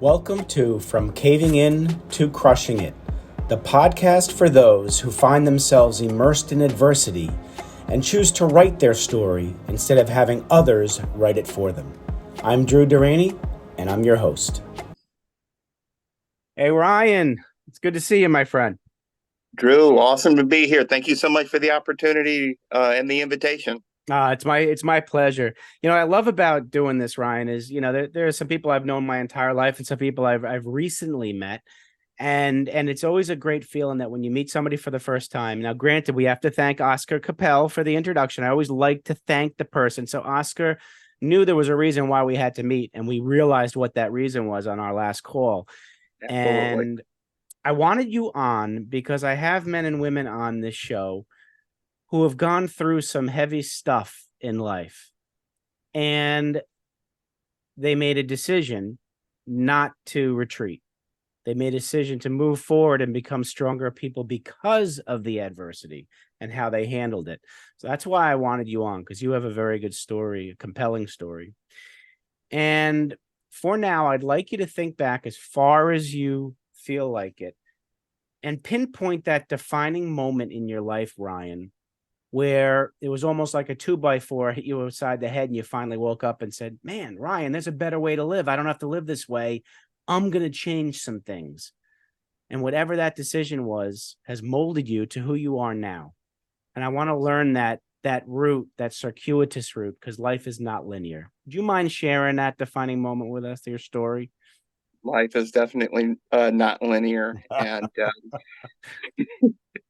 Welcome to From Caving In to Crushing It, the podcast for those who find themselves immersed in adversity and choose to write their story instead of having others write it for them. I'm Drew Deraney, and I'm your host. Hey, Ryan. It's good to see you, my friend. Drew, awesome to be here. Thank you so much for the opportunity and the invitation. It's my pleasure. You know, what I love about doing this, Ryan, is, there are some people I've known my entire life and some people I've recently met. And it's always a great feeling that when you meet somebody for the first time. Now, granted, we have to thank Oscar Capel for the introduction. I always like to thank the person. So Oscar knew there was a reason why we had to meet, and we realized what that reason was on our last call. Absolutely. And I wanted you on because I have men and women on this show who have gone through some heavy stuff in life, and they made a decision not to retreat. They made a decision to move forward and become stronger people because of the adversity and how they handled it. So that's why I wanted you on, because you have a very good story, a compelling story. And for now, I'd like you to think back as far as you feel like it and pinpoint that defining moment in your life, Ryan, where it was almost like a 2x4 hit you upside the head and you finally woke up and said, man, Ryan, there's a better way to live. I don't have to live this way. I'm going to change some things. And whatever that decision was has molded you to who you are now. And I want to learn that route, that circuitous route, because life is not linear. Do you mind sharing that defining moment with us, your story? Life is definitely not linear. And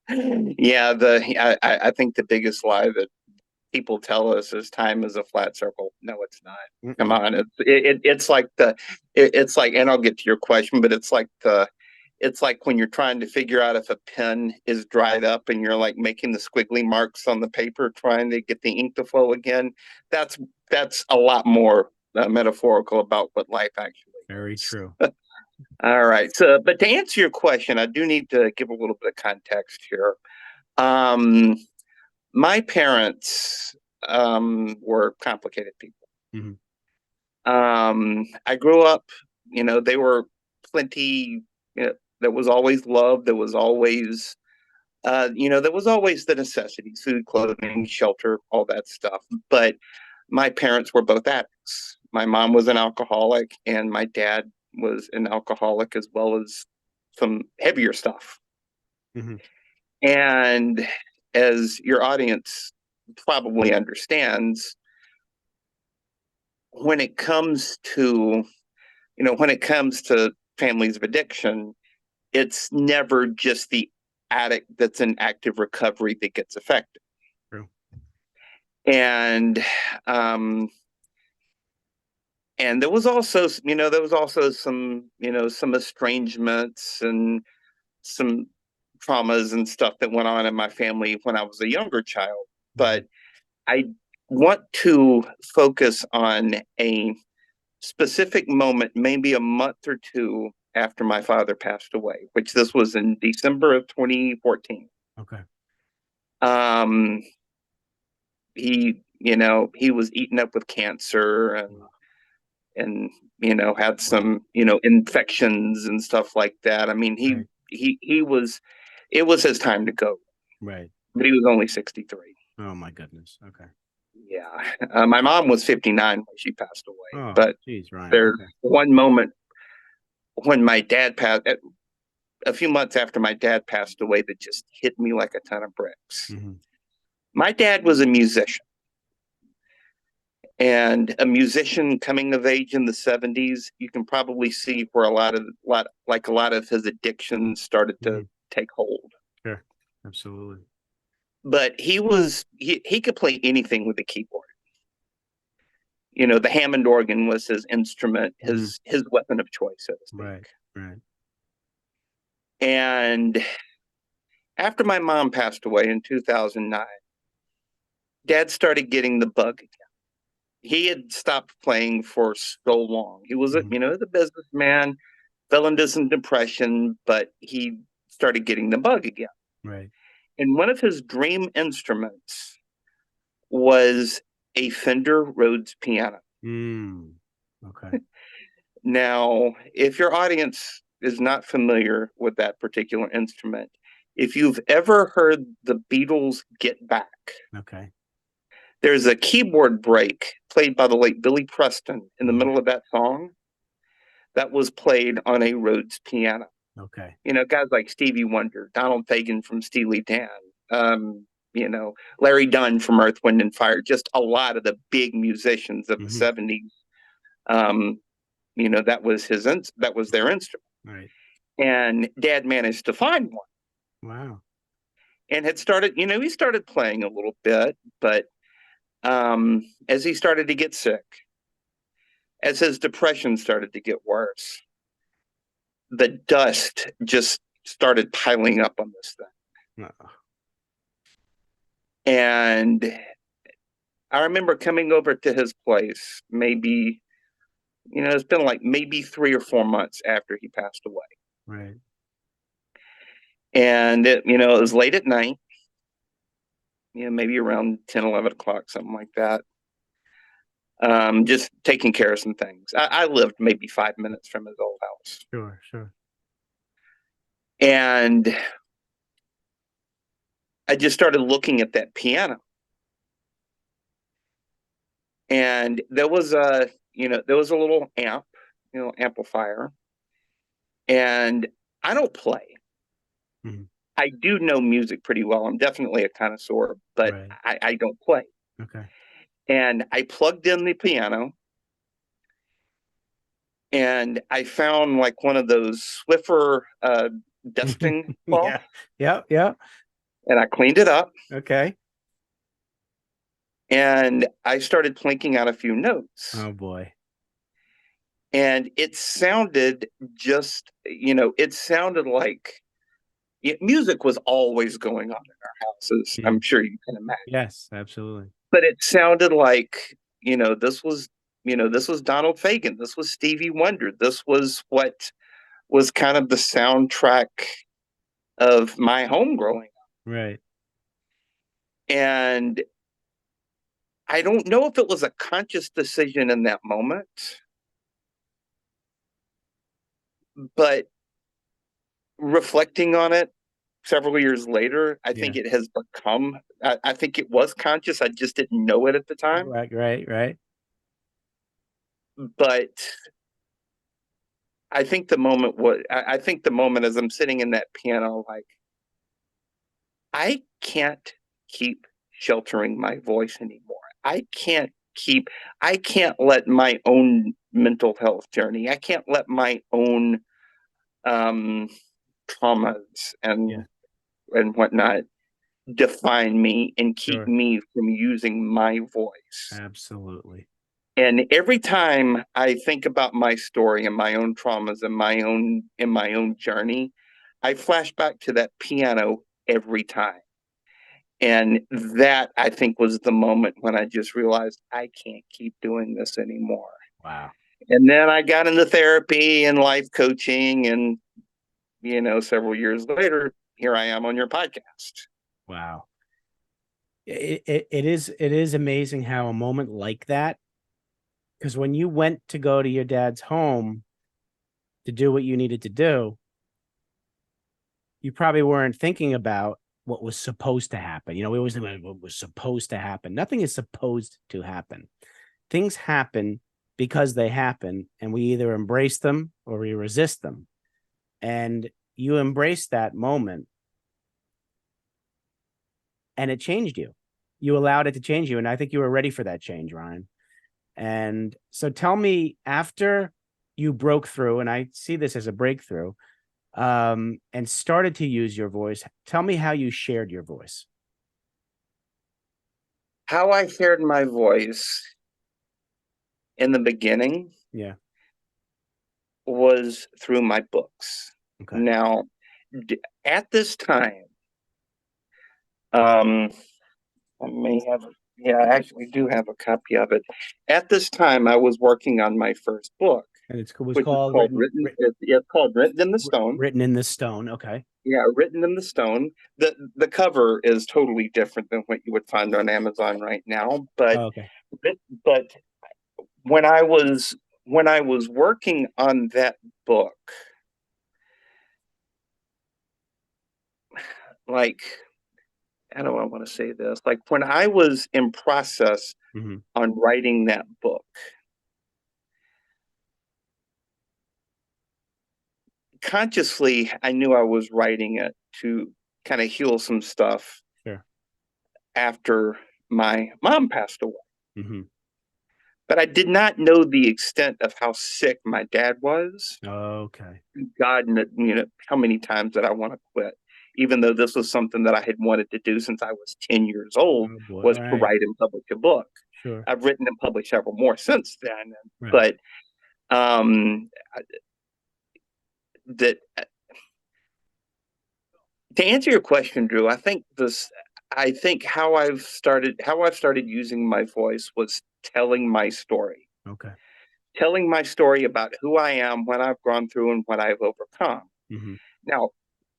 I think the biggest lie that people tell us is time is a flat circle. No, it's not. Come on. It's like it's like, and I'll get to your question, but it's like when you're trying to figure out if a pen is dried up and you're like making the squiggly marks on the paper, trying to get the ink to flow again. That's a lot more metaphorical about what life actually is. Very true. All right. So, but to answer your question, I do need to give a little bit of context here. Um, my parents were complicated people. I grew up, they were plenty, there was always love. There was always, there was always the necessities, food, clothing, shelter, all that stuff. But my parents were both addicts. My mom was an alcoholic and my dad was an alcoholic, as well as some heavier stuff. And as your audience probably understands, when it comes to families of addiction, it's never just the addict that's in active recovery that gets affected. True. And there was also some estrangements and some traumas and stuff that went on in my family when I was a younger child. But I want to focus on a specific moment, maybe a month or two after my father passed away, which this was in December of 2014. Okay. He was eaten up with cancer and had some infections and stuff like that. I mean, it was his time to go. Right. But he was only 63. Oh my goodness. Okay. Yeah. My mom was 59 when she passed away. Oh, but geez, Ryan. there's one moment when my dad passed, a few months after my dad passed away, that just hit me like a ton of bricks. My dad was a musician. And a musician coming of age in the 70s, you can probably see where a lot of his addictions started to take hold. Sure. Absolutely. But he could play anything with the keyboard. The Hammond organ was his instrument, his weapon of choice, so to speak. Right. And after my mom passed away in 2009, Dad started getting the bug again. He had stopped playing for so long. He was a businessman, fell into some depression, but he started getting the bug again. Right. And one of his dream instruments was a Fender Rhodes piano. Okay. Now, if your audience is not familiar with that particular instrument, if you've ever heard the Beatles Get Back, Okay. there's a keyboard break played by the late Billy Preston in the middle of that song that was played on a Rhodes piano. Okay. You know, guys like Stevie Wonder, Donald Fagen from Steely Dan, you know, Larry Dunn from Earth, Wind and Fire, just a lot of the big musicians of the 70s. You know, that was their instrument. Right. And Dad managed to find one. Wow. And had started, you know, he started playing a little bit, but as he started to get sick, as his depression started to get worse, the dust just started piling up on this thing. Uh-oh. And I remember coming over to his place, maybe, you know, it's been like maybe 3 or 4 months after he passed away. Right. And, you know, it was late at night, you know, maybe around 10, 11 o'clock, something like that. Just taking care of some things. I lived maybe 5 minutes from his old house. Sure, sure. And I just started looking at that piano. And there was a little amp, you know, amplifier. And I don't play. Mm-hmm. I do know music pretty well. I'm definitely a connoisseur, but Right. I don't play. Okay. And I plugged in the piano and I found like one of those Swiffer dusting cloths. Yeah. Yeah. And I cleaned it up. Okay. And I started plinking out a few notes. Oh boy. And it sounded just, you know, it sounded like music was always going on in our houses. I'm sure you can imagine. Yes, absolutely. But it sounded like, you know, this was Donald Fagen. This was Stevie Wonder. This was what was kind of the soundtrack of my home growing up. Right. And I don't know if it was a conscious decision in that moment, but reflecting on it several years later, I think it has become, I think it was conscious. I just didn't know it at the time. Right. But I think the moment as I'm sitting in that piano, like, I can't keep sheltering my voice anymore. I can't let my own mental health journey, I can't let my own traumas and whatnot define me and keep me from using my voice. Absolutely. And every time I think about my story and my own traumas and my own journey, I flash back to that piano every time. And that, I think, was the moment when I just realized I can't keep doing this anymore. Wow. And then I got into therapy and life coaching, and, you know, several years later, here I am on your podcast. Wow. It is amazing how a moment like that, because when you went to go to your dad's home to do what you needed to do, you probably weren't thinking about what was supposed to happen. You know, we always think about what was supposed to happen. Nothing is supposed to happen. Things happen because they happen, and we either embrace them or we resist them. And you embraced that moment, and it changed you. You allowed it to change you, and I think you were ready for that change, Ryan. And so tell me, after you broke through, and I see this as a breakthrough, and started to use your voice, tell me how you shared your voice. How I shared my voice in the beginning was through my books. Okay. Now, at this time, I may have, I actually do have a copy of it. At this time, I was working on my first book. And it's called Written in the Stone. Written in the Stone. Okay. Yeah, Written in the Stone. The cover is totally different than what you would find on Amazon right now. But okay. But when I was when I was working on that book, like, how do I want to say this? Like when I was in process Mhm. on writing that book, consciously, I knew I was writing it to kind of heal some stuff Sure. after my mom passed away. Mhm. But I did not know the extent of how sick my dad was. Okay. God, how many times did I want to quit? Even though this was something that I had wanted to do since I was 10 years old, Oh boy. was to Right. write and publish a book. Sure. I've written and published several more since then, Right. but um, that to answer your question, Drew, I think how I've started using my voice was Okay. telling my story about who I am, what I've gone through, and what I've overcome. Mhm. Now,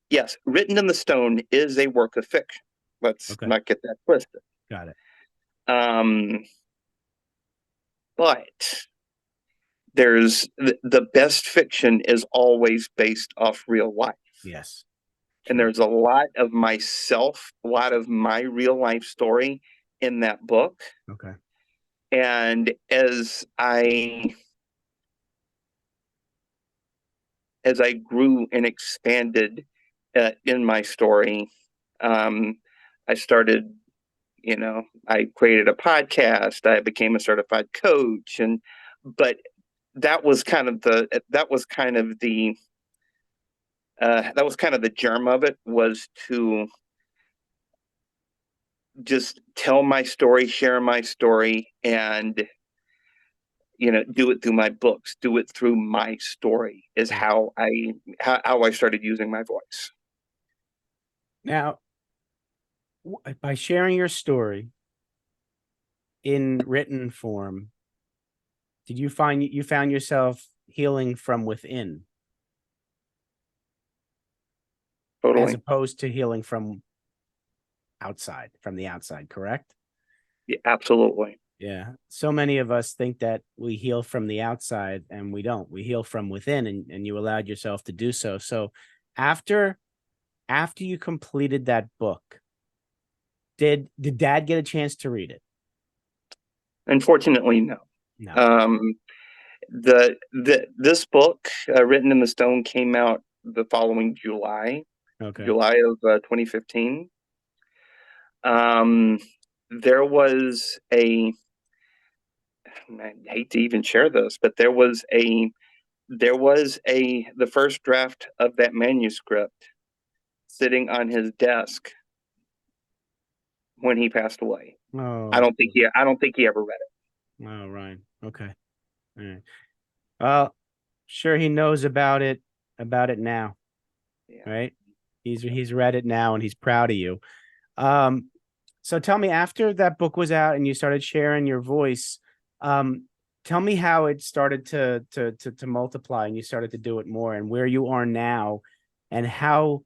yes, Written in the Stone is a work of fiction. Let's Okay. not get that twisted. Got it. Um, but the best fiction is always based off real life. Yes. And True. there's a lot of myself, a lot of my real life story in that book. Okay. And as I grew and expanded in my story, um, I started, I created a podcast. I became a certified coach, but that was kind of the germ of it, was to just tell my story, share my story, and do it through my books, do it through my story is Sure. how I started using my voice. Now, by sharing your story in written form, did you find you found yourself healing from within as Totally. opposed to healing from outside, from the outside, correct? Yeah, absolutely. Yeah. So many of us think that we heal from the outside and we don't. We heal from within, and you allowed yourself to do so. So after you completed that book, did dad get a chance to read it? Unfortunately, no. No. Um, this book, Written in the Stone, came out the following July, Okay. July of 2015. Um, there was a I hate to even share this, but the first draft of that manuscript sitting on his desk when he passed away. Oh, I don't think he ever read oh, Ryan. Okay. All right. Well, sure he knows about it now, it. Yeah. right? He's read it now and he's proud of you. Um, so tell me, after that book was out and you started sharing your voice, um, tell me how it started to multiply and you started to do it more, and where you are now, and how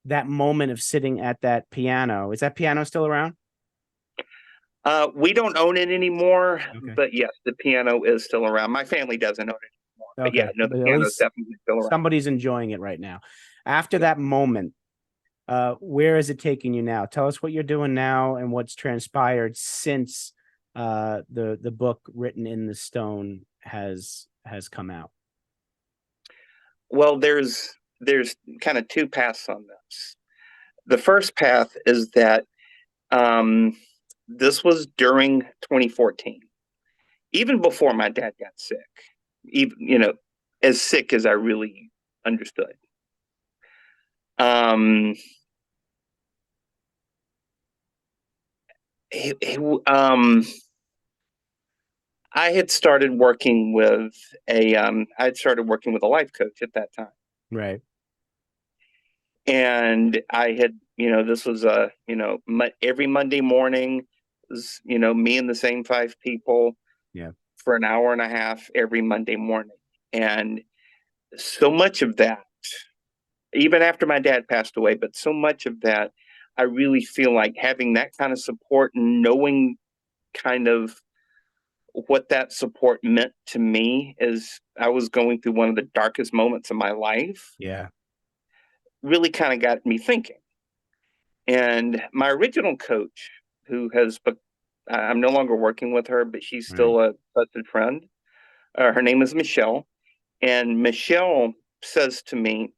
that moment of sitting at that piano, is that piano still around? We don't own it anymore, Okay. but yes, the piano is still around. My family doesn't own it anymore, but yeah, Okay. no, the But at piano is least definitely still around. somebody's enjoying it right now. After Yeah. that moment, where is it taking you now? Tell us what you're doing now and what's transpired since the book Written in the Stone has come out. Well, there's kind of two paths on this. The first path is that um, this was during 2014, even before my dad got sick, even as sick as I really understood. Um, he, he, um, I had started working with a life coach at that time, Right. and I had this was every Monday morning was me and the same five people Yeah. for an hour and a half every Monday morning, and so much of that, even after my dad passed away, but so much of that, I really feel like having that kind of support and knowing kind of what that support meant to me is I was going through one of the darkest moments of my life, Yeah. really kind of got me thinking. And my original coach, who has, I'm no longer working with her, but she's Right. still a trusted friend. Her name is Michelle. And Michelle says to me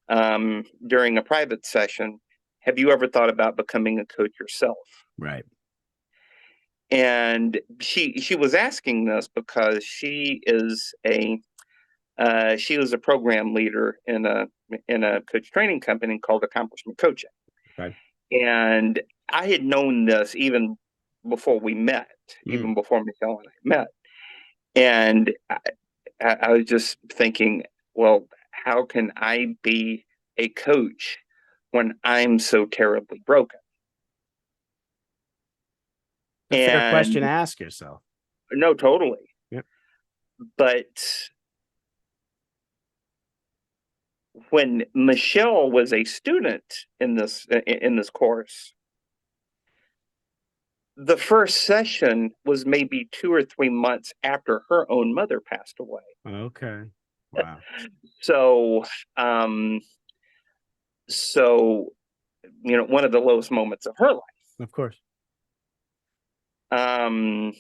during a private session, have you ever thought about becoming a coach yourself? Right. And she was asking this because she was a program leader in a coach training company called Accomplishment Coaching. Right. And I had known this even before we met, even before Michelle and I met. And I was just thinking, well, how can I be a coach when I'm so terribly broken? It's a fair question And to ask yourself. no, totally. Yep. But when Michelle was a student in this course, the first session was maybe 2 or 3 months after her own mother passed away. Okay. Wow. So, um, so one of the lowest moments of her life. Of course. Um,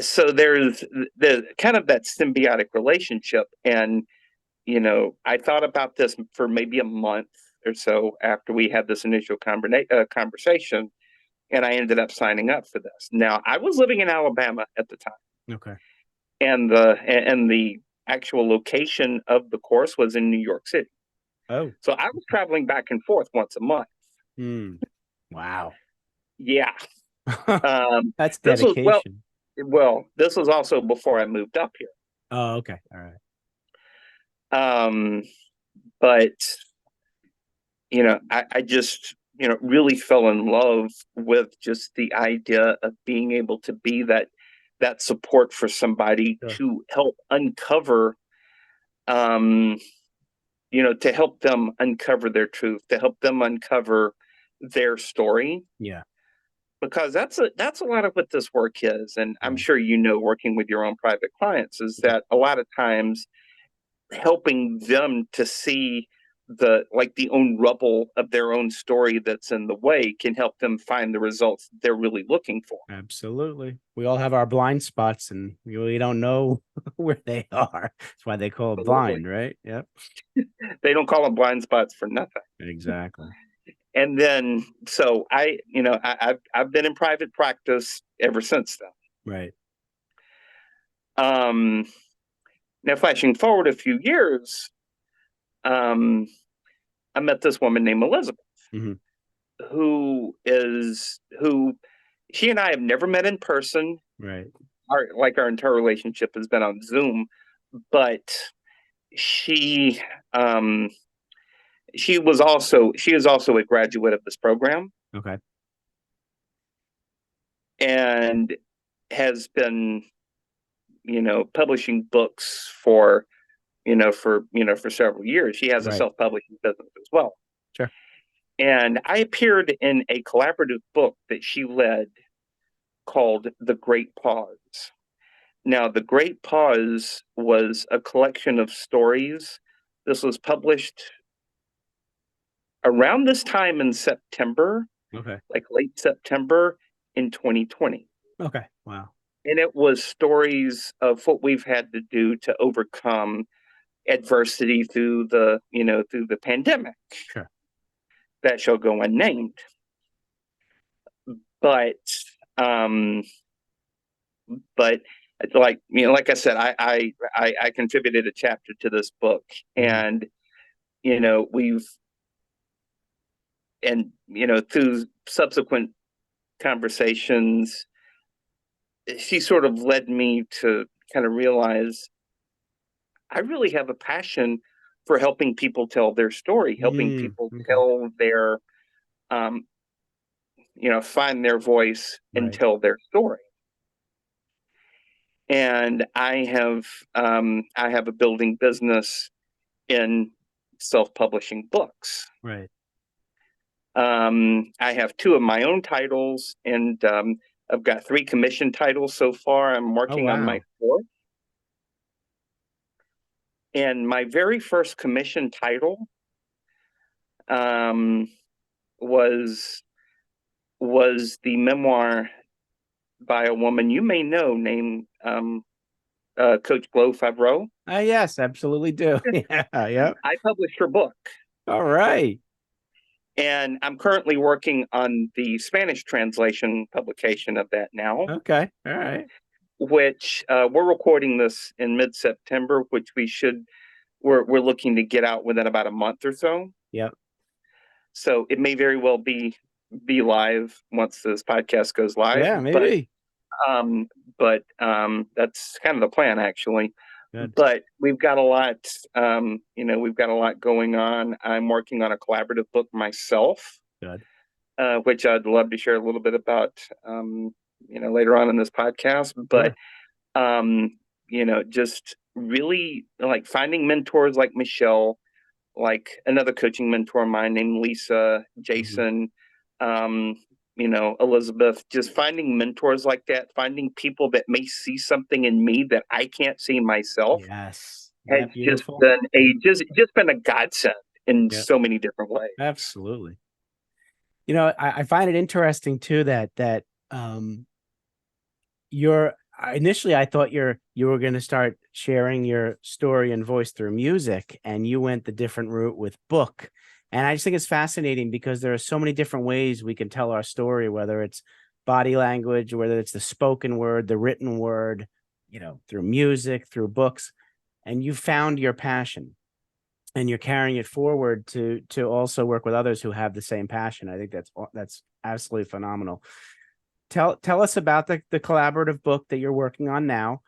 so there's the kind of that symbiotic relationship, and I thought about this for maybe a month or so after we had this initial conversation, and I ended up signing up for this. Now, I was living in Alabama at the time, Okay. and the actual location of the course was in New York City. Oh. So I was traveling back and forth once a month. Wow. Yeah. Um, That's this was dedication. this was also before I moved up here. Oh, okay. All right. But I just really fell in love with just the idea of being able to be that support for somebody Sure. to help uncover to help them uncover their truth, to help them uncover their story, Yeah. because that's a lot of what this work is. And I'm Right. sure working with your own private clients is that a lot of times helping them to see the own rubble of their own story that's in the way can help them find the results they're really looking for. Absolutely. We all have our blind spots and we really don't know where they are. That's why they call it Absolutely. blind, right? Yep. They don't call them blind spots for nothing. Exactly. And then, so I've been in private practice ever since then. Right. Um, Now, flashing forward a few years, um, I met this woman named Elizabeth, Mm-hmm. who she and I have never met in person. Right. Our entire relationship has been on Zoom, but she um, she is also a graduate of this program Okay. and has been publishing books for several years. She has a Right. self-publishing business as well. Sure. And I appeared in a collaborative book that she led called The Great Pause. Now, The Great Pause was a collection of stories. This was published around this time in September, Okay. like late September in 2020. Okay. Wow. And it was stories of what we've had to do to overcome adversity through the pandemic. Sure. That shall go unnamed. But um, but like I said, I contributed a chapter to this book, Mm-hmm. and we've through subsequent conversations, she sort of led me to kind of realize I really have a passion for helping people tell their story, helping people Okay. tell their um, find their voice and Right. tell their story. And I have a building business in self-publishing books. Right. I have two of my own titles, and I've got 3 commission titles so far. I'm Oh, working on my wow. 4th. And my very first commission title um, was the memoir by a woman you may know named Coach Glo Favreau. Yes, absolutely do. Yeah. Yep. I published her book, All right. and I'm currently working on the Spanish translation publication of that now, Okay. All right. which we're recording this in mid-September, which we're looking to get out within about a month or so. Yep. So it may very well be live once this podcast goes live, Yeah, maybe. um, that's kind of the plan, actually. Good. But we've got a lot, we've got a lot going on. I'm working on a collaborative book myself, Good. which I'd love to share a little bit about, later on in this podcast. But Sure. just really like finding mentors like Michelle, like another coaching mentor of mine named Lisa, Mhm. Jason, um, Elizabeth, just finding mentors like that, finding people that may see something in me that I can't see myself Yes. Isn't has that beautiful? just been a godsend in Yep. so many different ways. Absolutely. I find it interesting too that um you're initially I thought you were going to start sharing your story and voice through music, and you went the different route with book. And I just think it's fascinating because there are so many different ways we can tell our story, whether it's body language, whether it's the spoken word, the written word, through music, through books, and you found your passion and you're carrying it forward to also work with others who have the same passion. I think that's absolutely phenomenal. Tell us about the collaborative book that you're working on now,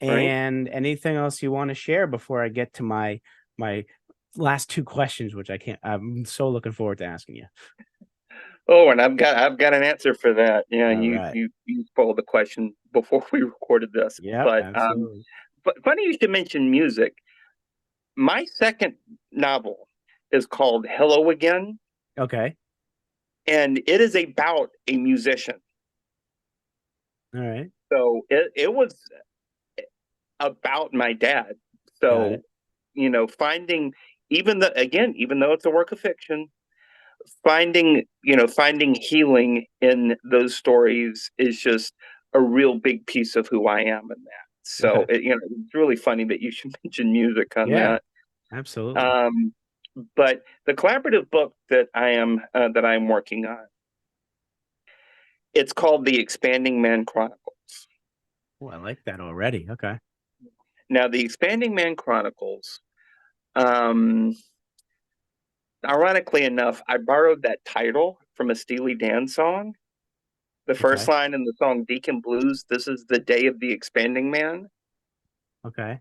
Right. and anything else you want to share before I get to my last 2 questions, which I'm so looking forward to asking you. Oh, and I've got an answer for that. Yeah, All you right. you you spoiled the question before we recorded this. Yep, absolutely. But funny you should mention music. My second novel is called Hello Again, Okay. and it is about a musician. All right. So it was about my dad. Got So, it. finding even though it's a work of fiction, finding healing in those stories is just a real big piece of who I am in that. So, Okay. it's really funny that you should mention music on Yeah, that. absolutely. Um, but the collaborative book that I'm working on, it's called The Expanding Man Chronicles. Oh, I like that already. Okay. Now, The Expanding Man Chronicles, um, ironically enough, I borrowed that title from a Steely Dan song. The first Okay. line in the song Deacon Blues, "This is the day of the expanding man." Okay.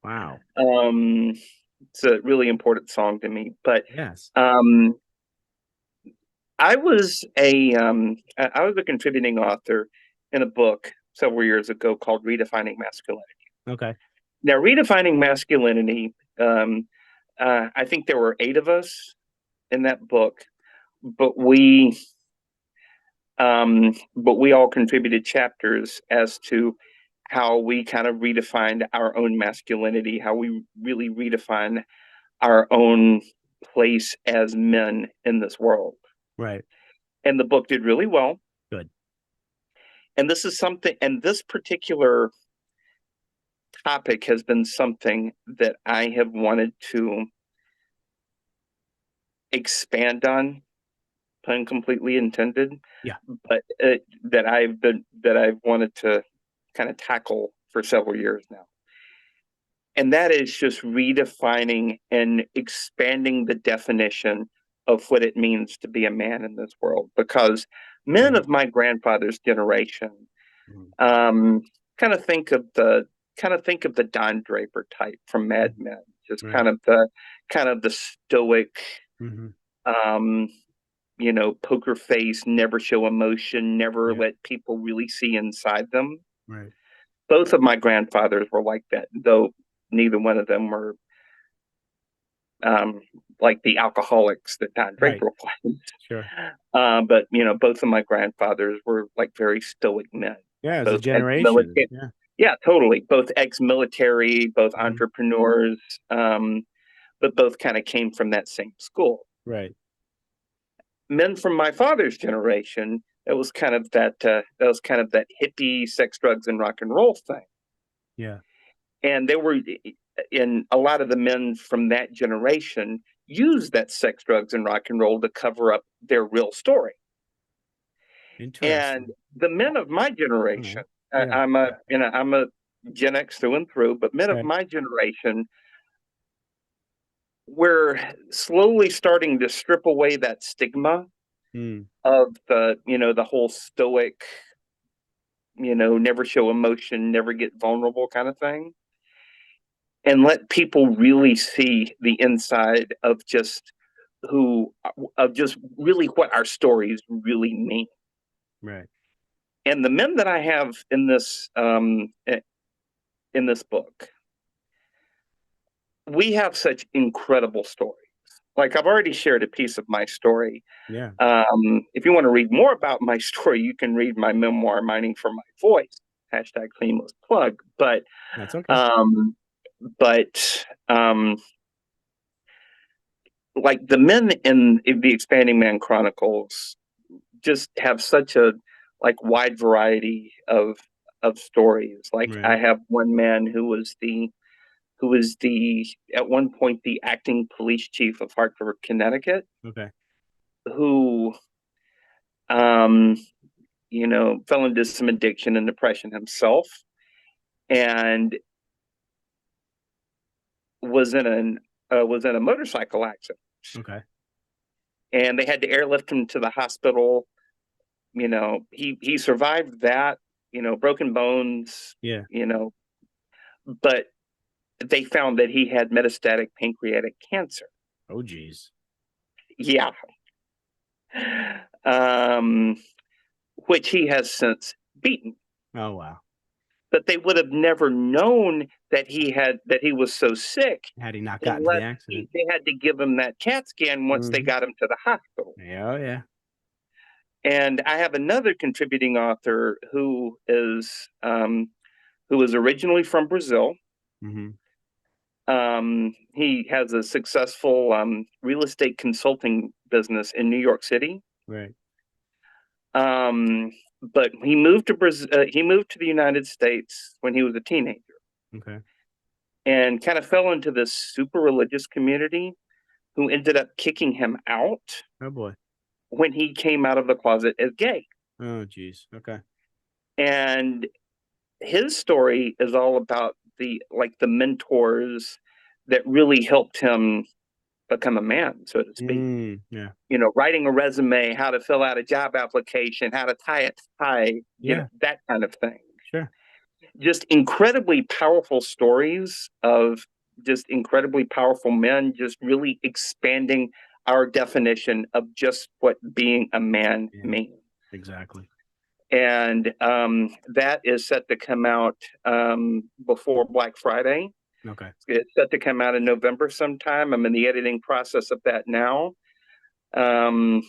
Wow. Um, it's a really important song to me. But Yes. um, I was a contributing author in a book several years ago called Redefining Masculinity. Okay. Now, Redefining Masculinity, I think there were 8 of us in that book, but we all contributed chapters as to how we kind of redefined our own masculinity, how we really redefine our own place as men in this world. Right. And the book did really well. Good. And this particular topic has been something that I have wanted to expand on, pun completely intended, Yeah. but that I've wanted to kind of tackle for several years now. And that is just redefining and expanding the definition of what it means to be a man in this world. Because men Right. of my grandfather's generation, Mhm. um, kind of think of the Don Draper type from Mad Mhm. Men, just Right. kind of the stoic, Hmm. um, poker face, never show emotion, never Yeah. let people really see inside them. Right. Both of my grandfathers were like that, though neither one of them were like the alcoholics that Don Right. Draper was. Sure. But both of my grandfathers were like very stoic men, Yeah, it's a both generation. ex-military. Yeah. Yeah, totally. Both ex-military, both Mhm. entrepreneurs, but both kind of came from that same school. Right. Men from my father's generation, that was kind of that hippie sex, drugs, and rock and roll thing. Yeah. And they were in a lot of the men from that generation used that sex, drugs, and rock and roll to cover up their real story. And Interesting. the men of my All generation, right. Yeah. I'm a Gen X through and through, but men of Right. my generation, we're slowly starting to strip away that stigma Mm. of the whole stoic, never show emotion, never get vulnerable kind of thing, and let people really see the inside of just really what our stories really mean. Right. And the men that I have in this book, we have such incredible stories. Like I've already shared a piece of my story. Yeah. If you want to read more about my story, you can read my memoir, Mining for My Voice. Hashtag shameless plug. That's okay. Um, but like the men in the Expanding Man Chronicles just have such a like wide variety of stories. Like Right. I have one man who was the at one point the acting police chief of Hartford, Connecticut, Okay. who um fell into some addiction and depression himself, and was in a motorcycle accident, Okay. and they had to airlift him to the hospital. He survived that, broken bones, Yeah. but they found that he had metastatic pancreatic cancer. Oh, geez. Yeah. um which he has since beaten. Oh, wow. But they would have never known that he was so sick Had he not gotten to the unless accident. they had to give him that CAT scan once they Hmm. got him to the hospital. Yeah. Oh, yeah. And I have another contributing author who is originally from Brazil. Hmm. He has a successful real estate consulting business in New York City. Right. But he moved to Brazil. He moved to the United States when he was a teenager, Okay. and kind of fell into this super religious community who ended up kicking him out Oh, boy. when he came out of the closet as gay. Oh, geez. Okay. And his story is all about the mentors that really helped him become a man, so to speak. Yeah. Writing a resume, how to fill out a job application, how to tie a tie, Yeah. that kind of thing. Sure. Just incredibly powerful stories of just incredibly powerful men, just really expanding our definition of just what being a man Yeah. means. Exactly. And that is set to come out before Black Friday. Okay. It's set to come out in November sometime. I'm in the editing process of that now. Um,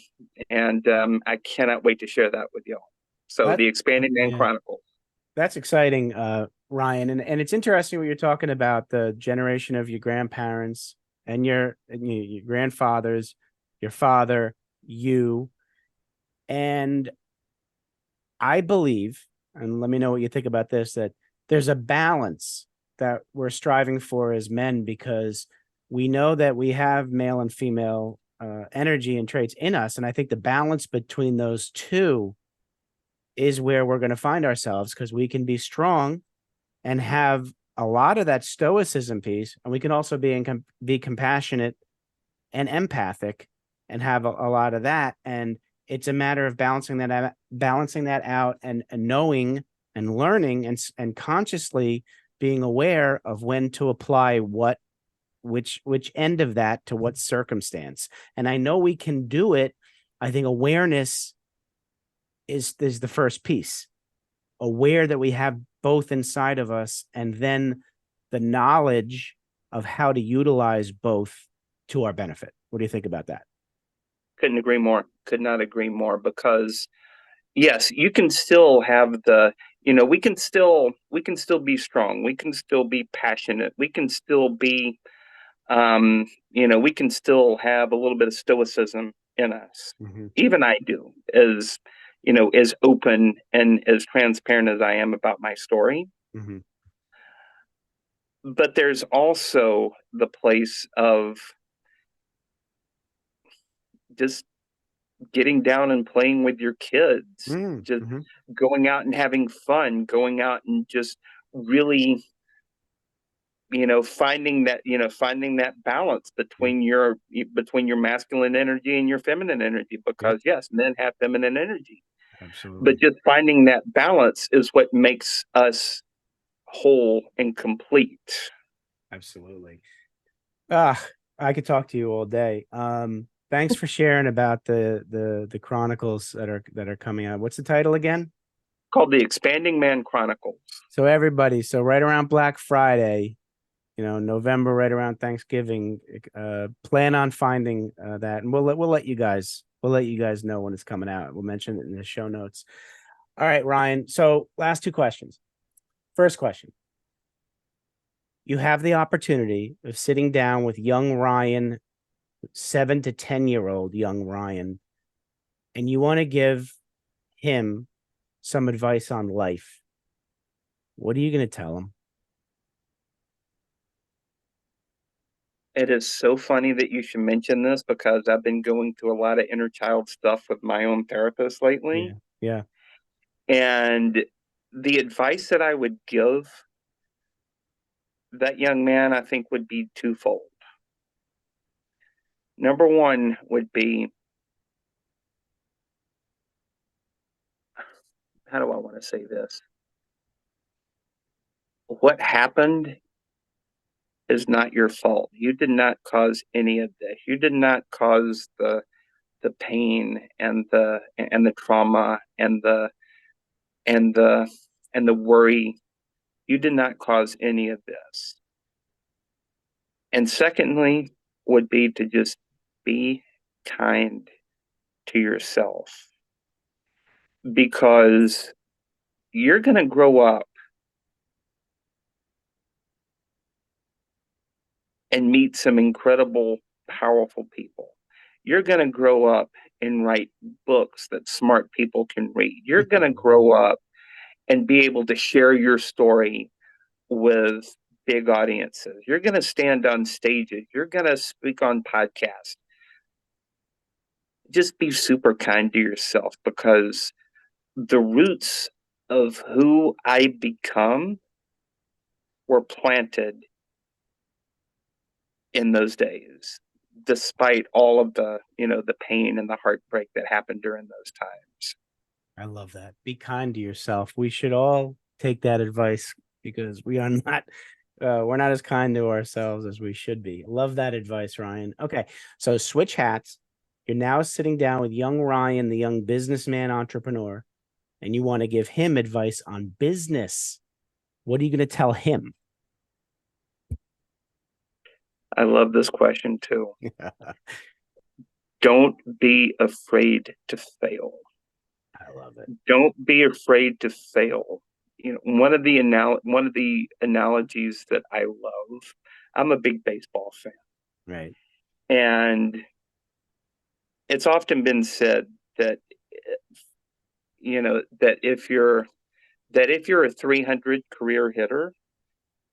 and I cannot wait to share that with y'all. So, That. the Expanding Man Yeah. Chronicles. That's exciting, Ryan, and it's interesting what you're talking about, the generation of your grandparents and your grandfathers, your father, you, and I believe, and let me know what you think about this, that there's a balance that we're striving for as men, because we know that we have male and female energy and traits in us, and I think the balance between those two is where we're going to find ourselves, because we can be strong and have a lot of that stoicism piece, and we can also be compassionate and empathic and have a lot of that. And it's a matter of balancing that out, and knowing and learning and consciously being aware of when to apply which end of that to what circumstance. And I know we can do it. I think awareness is the first piece, aware that we have both inside of us, and then the knowledge of how to utilize both to our benefit. What do you think about that? Couldn't agree more. Could not agree more, because yes, you can still have the, we can still be strong. We can still be passionate. We can still be, we can still have a little bit of stoicism in us. Mhm. Even I do, as open and as transparent as I am about my story. Mhm. But there's also the place of just getting down and playing with your kids, just Mhm. going out and having fun, going out and just really, finding that balance Yeah. between your masculine energy and your feminine energy, Yeah. because yes, men have feminine energy, but Absolutely. just finding that balance is what makes us whole and complete. Absolutely. Ah, I could talk to you all day. Thanks for sharing about the chronicles that are coming out. What's the title again? Called the Expanding Man Chronicles. So everybody, so right around Black Friday, November, right around Thanksgiving, plan on finding that, and we'll let you guys know when it's coming out. We'll mention it in the show notes. All right, Ryan. So last two questions. First question. You have the opportunity of sitting down with young Ryan, 7 to 10-year-old young Ryan, and you want to give him some advice on life. What are you going to tell him? It is so funny that you should mention this, because I've been going through a lot of inner child stuff with my own therapist lately. Yeah. Yeah. And the advice that I would give that young man, I think, would be twofold. Number one would be, how do I want to say this? What happened is not your fault. You did not cause any of this. You did not cause the pain and the trauma and the and the worry. You did not cause any of this. And secondly, would be to just be kind to yourself, because you're going to grow up and meet some incredible, powerful people. You're going to grow up and write books that smart people can read. You're going to grow up and be able to share your story with big audiences. You're going to stand on stages. You're going to speak on podcasts. Just be super kind to yourself, because the roots of who I become were planted in those days, despite all of the pain and the heartbreak that happened during those times. I love that. Be kind to yourself. We should all take that advice because we're not as kind to ourselves as we should be. Love that advice, Ryan. Okay. So switch hats. You're now sitting down with young Ryan, the young businessman entrepreneur, and you want to give him advice on business. What are you going to tell him? I love this question too. Don't be afraid to fail. I love it. Don't be afraid to fail. One of the analogies that I love. I'm a big baseball fan, Right. and it's often been said that that if you're a 300 career hitter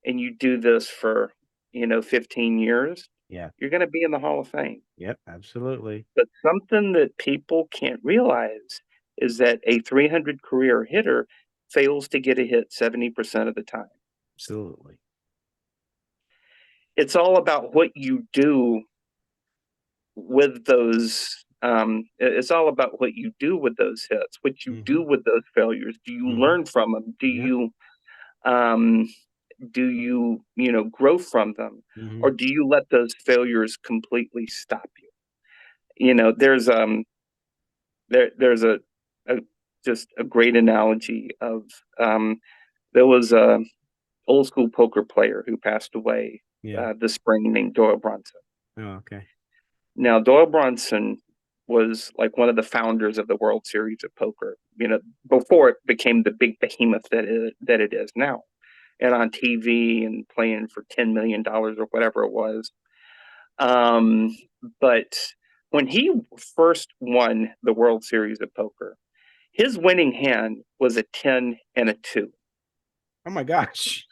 and you do this for 15 years, Yeah. you're going to be in the Hall of Fame. Yep. Absolutely. But something that people can't realize is that a 300 career hitter fails to get a hit 70% of the time. Absolutely. It's all about what you do with those. It's all about what you do with those hits, what you do Mm-hmm. with those failures. Do you Mm-hmm. learn from them? Do Yeah. you grow from them, Mm-hmm. or do you let those failures completely stop you? There's a just a great analogy of, there was a old school poker player who passed away Yeah. this spring, named Doyle Brunson. Oh, okay. Now, Doyle Brunson was like one of the founders of the World Series of Poker, before it became the big behemoth that it is now, and on TV and playing for $10 million or whatever it was. But when he first won the World Series of Poker, his winning hand was a 10 and a 2. Oh my gosh.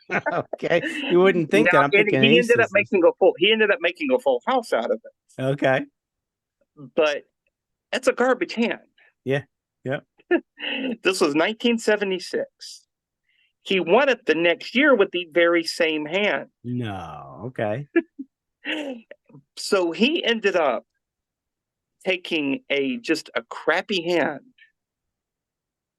Okay. You wouldn't think that. Now, I'm and thinking he ended up aces. making a full. He ended up making a full house out of it. Okay. But that's a garbage hand. Yeah. Yeah. This was 1976. He won it the next year with the very same hand. No. Okay. So he ended up taking just a crappy hand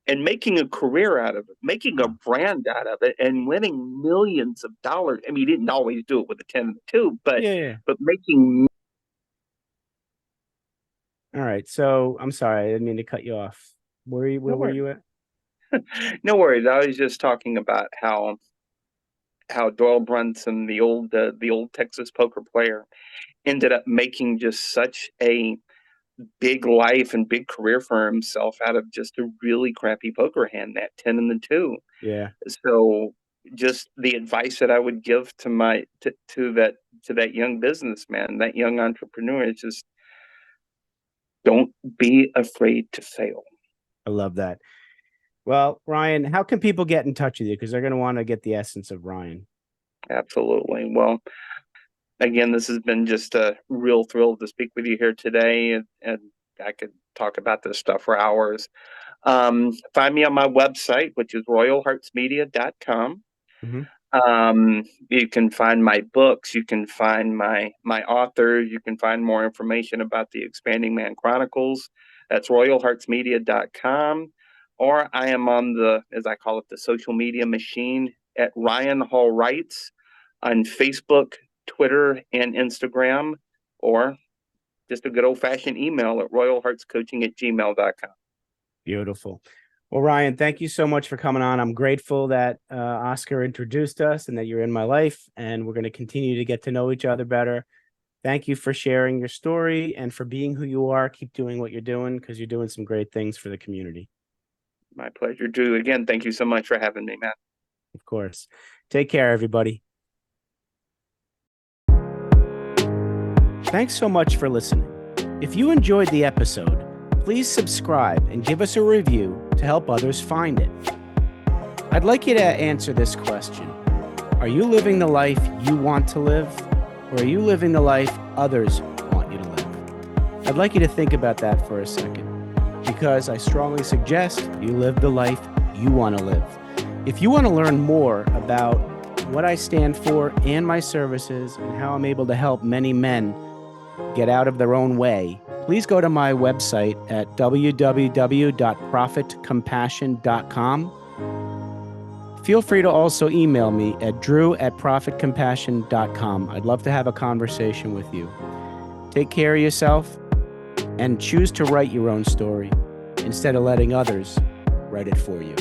and making a career out of it, making a brand out of it, and winning millions of dollars. I mean, he didn't always do it with a 10 and a 2, but Yeah. making. All right. So I'm sorry. I didn't mean to cut you off. Where were you at? No worries. I was just talking about how Doyle Brunson, the old Texas poker player, ended up making just such a big life and big career for himself out of just a really crappy poker hand, that 10 and the 2. Yeah. So just the advice that I would give to that young businessman, that young entrepreneur, is just don't be afraid to fail. I love that. Well, Ryan, how can people get in touch with you? Because they're going to want to get the essence of Ryan. Absolutely. Well, again, this has been just a real thrill to speak with you here today, and I could talk about this stuff for hours. Find me on my website, which is royalheartsmedia.com. You can find my books, you can find my authors, you can find more information about the Expanding Man Chronicles. That's royalheartsmedia.com. Or I am on as I call it, the social media machine at Ryan Hall Writes on Facebook, Twitter, and Instagram, or just a good old-fashioned email at royalheartscoaching@gmail.com. Beautiful. Well, Ryan, thank you so much for coming on. I'm grateful that Oscar introduced us and that you're in my life, and we're going to continue to get to know each other better. Thank you for sharing your story and for being who you are. Keep doing what you're doing, because you're doing some great things for the community. My pleasure, Drew. Again, thank you so much for having me, Matt. Of course. Take care, everybody. Thanks so much for listening. If you enjoyed the episode, please subscribe and give us a review to help others find it. I'd like you to answer this question. Are you living the life you want to live, or are you living the life others want you to live? I'd like you to think about that for a second, because I strongly suggest you live the life you want to live. If you want to learn more about what I stand for and my services and how I'm able to help many men get out of their own way, please go to my website at www.profitcompassion.com. Feel free to also email me at drew@profitcompassion.com. I'd love to have a conversation with you. Take care of yourself and choose to write your own story instead of letting others write it for you.